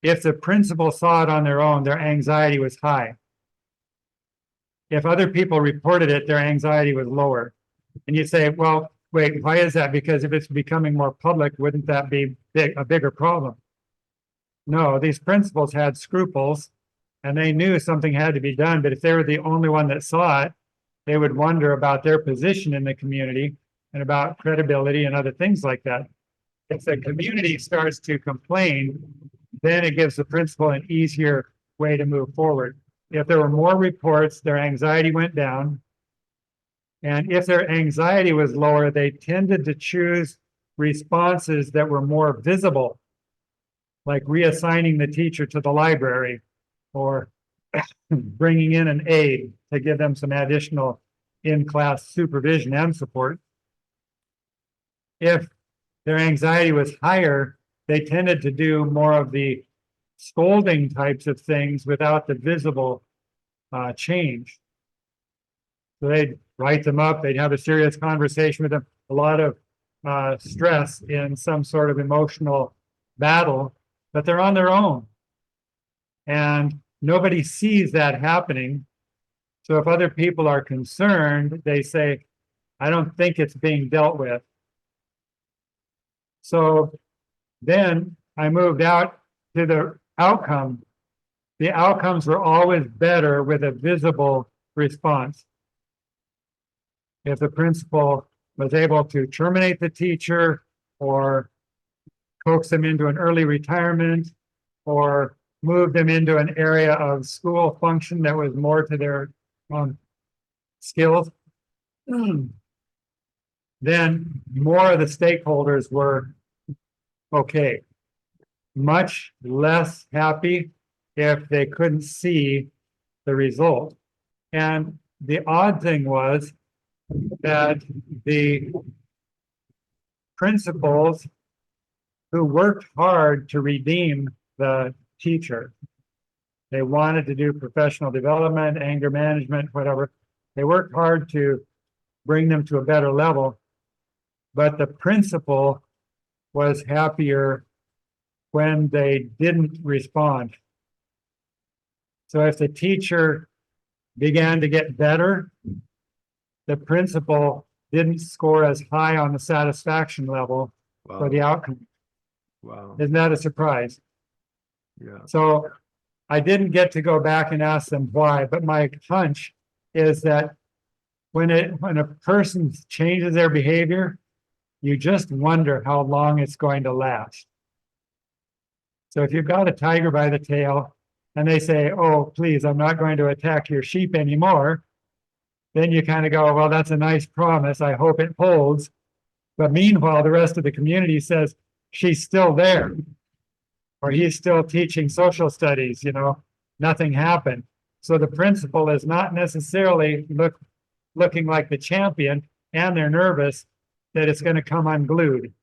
If the principal saw it on their own, their anxiety was high. If other people reported it, their anxiety was lower. And you say, well, wait, why is that? Because if it's becoming more public, wouldn't that be a bigger problem? No, these principals had scruples and they knew something had to be done. But if they were the only one that saw it, they would wonder about their position in the community and about credibility and other things like that. If the community starts to complain, then it gives the principal an easier way to move forward. If there were more reports, their anxiety went down. And if their anxiety was lower, they tended to choose responses that were more visible, like reassigning the teacher to the library or bringing in an aide to give them some additional in-class supervision and support. If their anxiety was higher, they tended to do more of the scolding types of things without the visible change. So they'd write them up, they'd have a serious conversation with them, a lot of stress in some sort of emotional battle, but they're on their own. And nobody sees that happening. So if other people are concerned, they say, I don't think it's being dealt with. So then I moved out to the outcome. The outcomes were always better with a visible response. If the principal was able to terminate the teacher or coax them into an early retirement or move them into an area of school function that was more to their skills, then more of the stakeholders were okay. Much less happy if they couldn't see the result. And the odd thing was that the principals who worked hard to redeem the teacher, they wanted to do professional development, anger management, whatever. They worked hard to bring them to a better level, but the principal was happier when they didn't respond. So if the teacher began to get better, the principal didn't score as high on the satisfaction level for the outcome. Wow. Isn't that a surprise? Yeah. So I didn't get to go back and ask them why, but my hunch is that when a person changes their behavior, you just wonder how long it's going to last. So if you've got a tiger by the tail and they say, oh, please, I'm not going to attack your sheep anymore, then you kind of go, well, that's a nice promise. I hope it holds. But meanwhile, the rest of the community says, she's still there. Or he's still teaching social studies, nothing happened. So the principal is not necessarily looking like the champion, and they're nervous that it's going to come unglued.